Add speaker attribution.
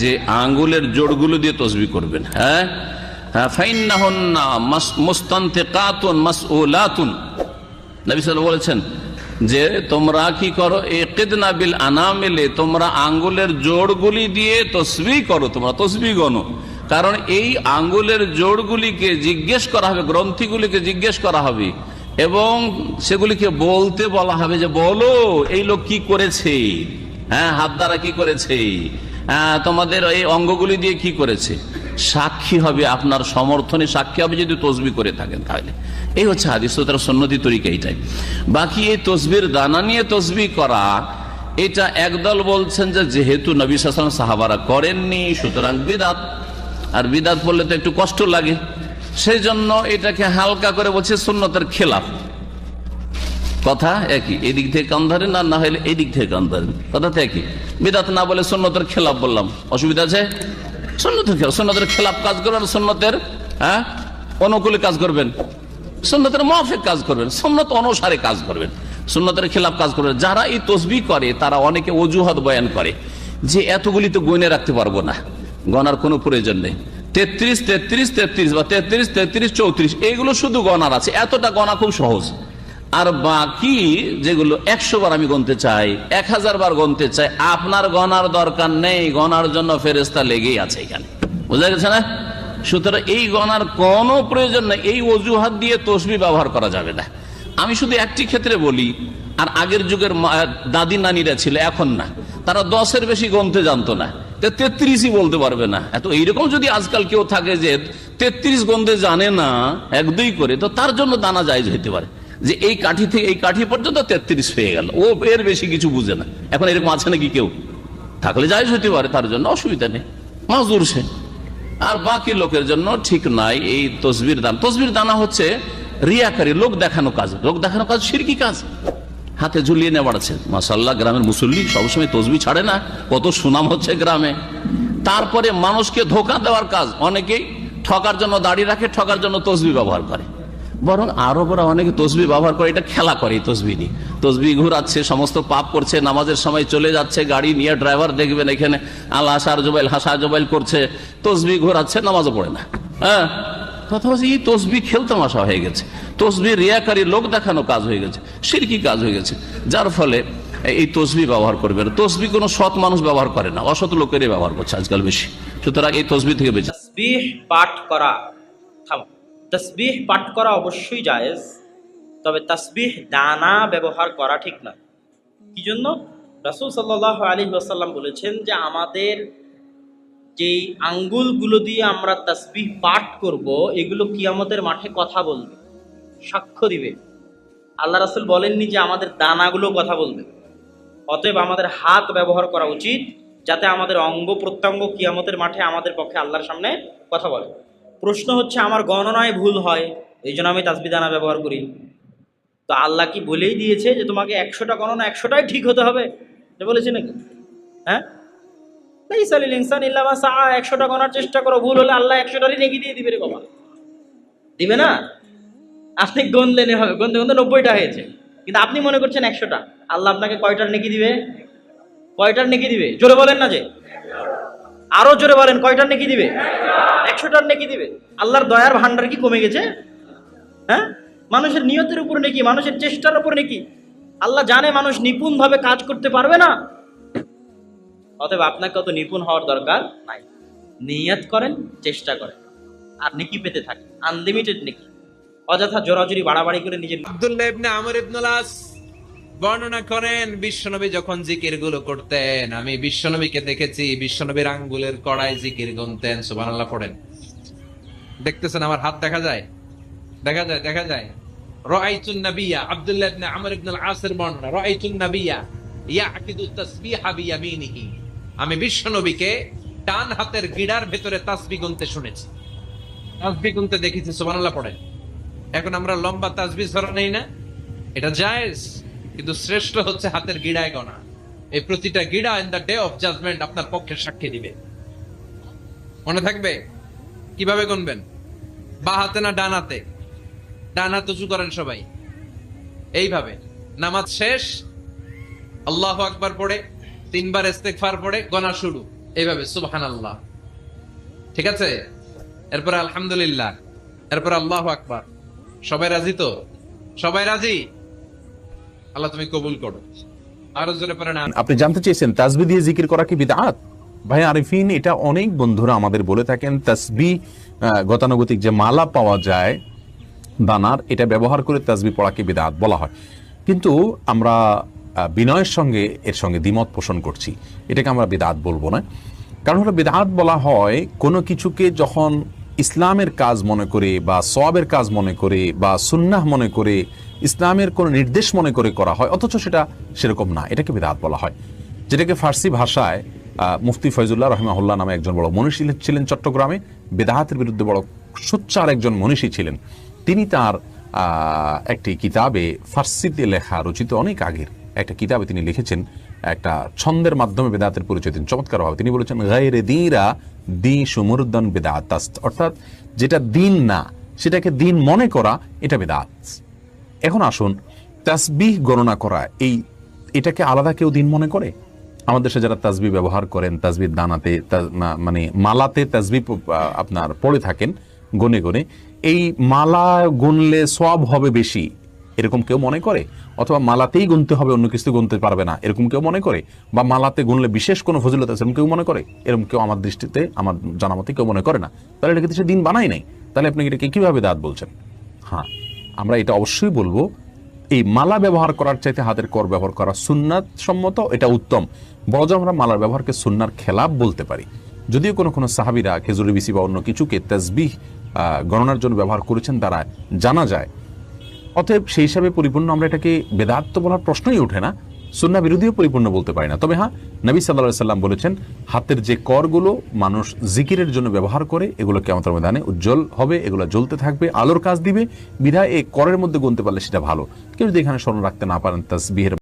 Speaker 1: যে আঙ্গুলের জোড়গুলো দিয়ে তসবিহ করবেন। হ্যাঁ, ফাইন্নাহুন্না মুস্তানতিকাতুন মাসউলাতুন, নবী সাল্লাল্লাহু আলাইহি ওয়াসাল্লাম বলেছেন যে তোমরা কি করো, ইকিদনা বিল আনামিলে, তোমরা আঙ্গুলের জোড়গুলি দিয়ে তসবিহ করো, তোমরা তসবিহ গণো। কারণ এই আঙ্গুলের জোড়গুলিকে জিজ্ঞেস করা হবে, গ্রন্থিগুলিকে জিজ্ঞেস করা হবে এবং সেগুলিকে বলতে বলা হবে যে বলো এই লোক কি করেছে, হ্যাঁ হাত দ্বারা কি করেছে, তোমাদের এই অঙ্গগুলি দিয়ে কি করেছে, সাক্ষী হবে, আপনার সমর্থনে সাক্ষী হবে যদি তসবিহ করে থাকেন। তাহলে এই হচ্ছে হাদিস, তার সুন্নতি তরিকা এইটাই। বাকি এই তসবির দানা নিয়ে তসবিহ করা, এটা একদল বলছেন যে যেহেতু নবী সাল্লাল্লাহু আলাইহি ওয়াসাল্লাম সাহাবারা করেননি সুতরাং বিদআত, আর বিদআত বললে তো একটু কষ্ট লাগে, সেই জন্য এটাকে হালকা করে বলছে সুন্নতের খেলাফ। কথা একই, এদিক থেকে কান ধরেন আর না হলে এই দিক থেকে কান ধরেন, কথা তো একই। বিদআত না বলে সুন্নতের খেলাফ বললাম, অসুবিধা আছে? সুন্নতের খেলাফ কাজ করবেন, সুন্নতের অনুকূলে কাজ করবেন, সুন্নতের মুআফিক কাজ করবেন, সুন্নত অনুসারে কাজ করবেন, সুন্নতের খেলাফ কাজ করবেন। যারা এই তসবিহ করে তারা অনেকে অজুহাত বয়ান করে যে এতগুলি তো গণে রাখতে পারবো না, গণার কোনো প্রয়োজন নেই, 33 33 33 বা 33 33 34 এইগুলো শুধু গণার আছে, এতটা গণা খুব সহজ। আর বাকি যেগুলো 100 বার আমি গণতে চাই, 1000 বার গণতে চাই, আপনার গণার দরকার নেই, গণার জন্য ফেরেশতা লেগেই আছে এখানে, বোঝা গেছে না? সুতরাং এই গণার কোনো প্রয়োজন নেই, এই অজুহাত দিয়ে তসবিহ ব্যবহার করা যাবে না। আমি শুধু একটি ক্ষেত্রে বলি, আর আগের যুগের দাদি নানিরা ছিল, এখন না, তারা 10-এর বেশি গণতে জানতো না, 33ই বলতে পারবে না। এত এইরকম যদি আজকাল কেউ থাকে যে 33 গণতে জানে না 1-2 করে, তো তার জন্য দানা জায়েজ হইতে পারে যে এই কাঠি থেকে এই কাঠি পর্যন্ত 33 হয়ে গেল, ও এর বেশি কিছু বুঝে না। এখন এরকম আছে নাকি কেউ? থাকলে জায়েজ হইতে পারে, তার জন্য অসুবিধা নেই, মাজুর সে। আর বাকি লোকের জন্য ঠিক নাই এই তসবির দান। তসবির দানা হচ্ছে রিয়াকারী, লোক দেখানো কাজ, লোক দেখানো কাজ শিরকি কাজ। হাতে ঝুলিয়ে নিয়ে বাড়াচ্ছে, মাশাআল্লাহ গ্রামের মুসল্লি সবসময় তসবিহ ছাড়ে না, কত সুনাম হচ্ছে গ্রামে। তারপরে মানুষকে ধোঁকা দেওয়ার কাজ, অনেকেই ঠকার জন্য দাঁড়িয়ে রাখে, ঠকার জন্য তসবিহ ব্যবহার করে। বরং আরবরা অনেকে তসবিহ ব্যবহার করে, এটা খেলা করে, তসবিহ নিয়ে তসবিহ ঘুরাচ্ছে, সমস্ত পাপ করছে, নামাজের সময় চলে যাচ্ছে গাড়ি নিয়ে, ড্রাইভার দেখবেন এখানে আল্লাহ হাসার জুবাইল হাসা জুবাইল করছে, তসবিহ ঘোরাচ্ছে, নামাজও পড়ে না। হ্যাঁ, কথা হচ্ছে এই তসবিহ খেলতামাশা হয়ে গেছে, তসবিহ রিয়াকারী, লোক দেখানো কাজ হয়ে গেছে, শিরকি কাজ হয়ে গেছে। যার ফলে এই তসবিহ ব্যবহার করবে না। তসবিহ কোনো সৎ মানুষ ব্যবহার করে না, অসৎ লোকেরই ব্যবহার করছে আজকাল বেশি। সুতরাং এই তসবিহ থেকে বেঁচে।
Speaker 2: তাসবিহ পাঠ করা, তাসবিহ পাঠ করা অবশ্যই জায়েজ, তবে তাসবিহ দানা ব্যবহার করা ঠিক না। কি জন্য? রাসূল সাল্লাল্লাহু আলাইহি ওয়াসাল্লাম বলেছেন যে আমাদের যেই আঙ্গুলগুলো দিয়ে আমরা তাসবিহ পাঠ করব, এগুলো কিয়ামতের মাঠে কথা বলবে, সাক্ষ্য দিবে। আল্লাহ রাসূল বলেননি যে আমাদের দানাগুলো কথা বলবে। অতএব আমাদের হাত ব্যবহার করা উচিত, যাতে আমাদের অঙ্গ প্রত্যঙ্গ কিয়ামতের মাঠে আমাদের পক্ষে আল্লাহর সামনে কথা বলে। প্রশ্ন হচ্ছে, আমার গণনায় ভুল হয়, এই জন্য আমি তাসবিহ দানা ব্যবহার করি। তো আল্লাহ কি বলেই দিয়েছে যে তোমাকে 100টা গণনা 100টাই ঠিক হতে হবে? এটা বলেছে নাকি? হ্যাঁ, লাইসা লিল ইনসানি ইল্লা মা সাআ, 100টা গণার চেষ্টা করো, ভুল হলে আল্লাহ 100টারই নেকি দিয়ে দিবে রে বাবা, দিবে না? আপনি গণলেন হবে, গণতে গণতে 90টা হয়েছে, কিন্তু আপনি মনে করছেন 100টা। আল্লাহ আপনাকে কয়টার নেকি দিবে? কয়টার নেকি দিবে? জোরে বলেন না যে, আরো জোরে বলেন, কয়টার নেকি দিবে? 100টার নেকি দিবে। আল্লাহর দয়ার ভান্ডার কি কমে গেছে? হ্যাঁ, মানুষের নিয়তের উপর নেকি, মানুষের চেষ্টার উপর নেকি। আল্লাহ জানে মানুষ নিপুণ ভাবে কাজ করতে পারবে না, অতএব আপনাকে অত নিপুণ হওয়ার দরকার নাই। নিয়ত করেন, চেষ্টা করেন, আর নেকি পেতে থাকেন, আনলিমিটেড নেকি। অযথা জোরাজুরি বাড়াবাড়ি করে নিজের।
Speaker 3: আব্দুল্লাহ ইবনে আমর ইবনে আস বর্ণনা করেন, বিশ্বনবী যখন জিকির গুলো করতেন, আমি বিশ্বনবীকে দেখেছি বিশ্বনবীর আঙ্গুলের কড়ায় জিকির গুনতেন। সুবহানাল্লাহ পড়েন। দেখতেছেন আমার হাত দেখা যায়, দেখা যায়, দেখা যায়। রাআইতুন নাবিয়্যা, আব্দুল্লাহ ইবনে আমর ইবনে আস-এর বর্ণনা, রাআইতুন নাবিয়্যা ইয়াকিদু তাসবিহা বিয়ামিনিহি, আমি বিশ্বনবীকে ডান হাতের গিড়ার ভেতরে তাসবিহ গুনতে শুনেছি, তাসবিহ গুনতে দেখেছি। সুবহানাল্লাহ পড়েন। এখন আমরা লম্বা তাসবিহ ধরা নেই না, এটা জায়েজ, কিন্তু শ্রেষ্ঠ হচ্ছে হাতের গিড়ায় গণা। এই প্রতিটা গিড়া in the day of judgement আপনার পক্ষে সাক্ষী দিবে। মনে থাকবে কিভাবে গুনবেন? বা হাতে না ডান হাতে? ডান হাত উঁচু করেন সবাই, এইভাবে। নামাজ শেষ, আল্লাহু আকবার পড়ে 3 বার ইস্তেগফার পড়ে গণা শুরু। এইভাবে সুবহানাল্লাহ, ঠিক আছে? এরপরে আলহামদুলিল্লাহ, এরপরে আল্লাহু আকবার। সবাই রাজি তো? সবাই রাজি? আল্লাহ তুমি কবুল করো। আরো জোরে পড়ে না।
Speaker 4: আপনি জানতে চেয়েছেন তাসবিহ দিয়ে জিকির করা কি বিদআত? ভাই আরিফিন, এটা অনেক বন্ধুরা আমাদের বলে থাকেন তাসবিহ গতানুগতিক যে মালা পাওয়া যায় দানার, এটা ব্যবহার করে তাসবিহ পড়াকে বিদআত বলা হয়। কিন্তু আমরা বিনয়ের সঙ্গে এর সঙ্গে দ্বিমত পোষণ করছি। এটাকে আমরা বিদআত বলবো না। কারণ হলো বিদআত বলা হয় কোনো কিছুকে যখন ইসলামের কাজ মনে করে বা সওয়াবের কাজ মনে করে বা সুন্নাহ মনে করে ইসলামের কোনো নির্দেশ মনে করে করা হয়, অথচ সেটা সেরকম না, এটাকে বিদআত বলা হয়। যেটাকে ফার্সি ভাষায় মুফতি ফয়জুল্লাহ রহমাহুল্লাহ নামে একজন বড় মনীষী ছিলেন চট্টগ্রামে, বিদআতের বিরুদ্ধে বড় সোচ্চার একজন মনীষী ছিলেন। তিনি তার একটি কিতাবে, ফার্সিতে লেখা রচিত অনেক আগের একটা কিতাবে তিনি লিখেছেন, একটা ছন্দের মাধ্যমে বেদাতের পরিচয় দিন চমৎকারভাবে। তিনি বলেছেন গায়রে দীরা দি সুমুরদান বেদাত, অর্থাৎ যেটা দিন না সেটাকে দিন মনে করা, এটা বেদাত। এখন আসুন, তাসবিহ গণনা করা, এটাকে আলাদা কেউ দিন মনে করে? আমাদের দেশে যারা তাসবিহ ব্যবহার করেন, তাসবিহ দানাতে মানে মালাতে তাসবিহ আপনার পড়ে থাকেন গনে গনে, এই মালা গুনলে সওয়াব হবে বেশি, এরকম কেউ মনে করে? অথবা মালাতেই গুনতে হবে, অন্য কিছু গুনতে পারবে না, এরকম কেউ মনে করে? বা মালাতে গুনলে বিশেষ কোনো ফজিলত আছে, এরকম কেউ মনে করে? এরকম কেউ আমার দৃষ্টিতে, আমার জানা মতে কেউ মনে করে না। তাহলে এটাকে সে দিন বানাই নাই, তাহলে আপনি এটাকে কিভাবে দাঁত বলছেন? হ্যাঁ, আমরা এটা অবশ্যই বলবো, এই মালা ব্যবহার করার চাইতে হাতের কর ব্যবহার করা সুন্নাত সম্মত, এটা উত্তম। বরং আমরা মালার ব্যবহারকে সুন্নার খেলাফ বলতে পারি। যদিও কোনো কোনো সাহাবীরা খেজুরের বিচি বা অন্য কিছুকে তাসবিহ গণনার জন্য ব্যবহার করেছেন, তারা জানা যায়। অতএব সেই হিসাবে পরিপূর্ণ আমরা এটাকে বেদাত তো বলার প্রশ্নই ওঠে না, সুন্নাহ বিরোধীও পরিপূর্ণ বলতে পারি না। তবে হ্যাঁ, নবী সাল্লাল্লাহু আলাইহি সাল্লাম বলেছেন, হাতের যে করগুলো মানুষ জিকিরের জন্য ব্যবহার করে, এগুলো কিয়ামতের ময়দানে উজ্জ্বল হবে, এগুলো জ্বলতে থাকবে, আলোর কাজ দিবে। বিধায় এই করের মধ্যে গুনতে পারলে সেটা ভালো। কেউ যদি এখানে স্মরণ রাখতে না পারেন তাসবিহের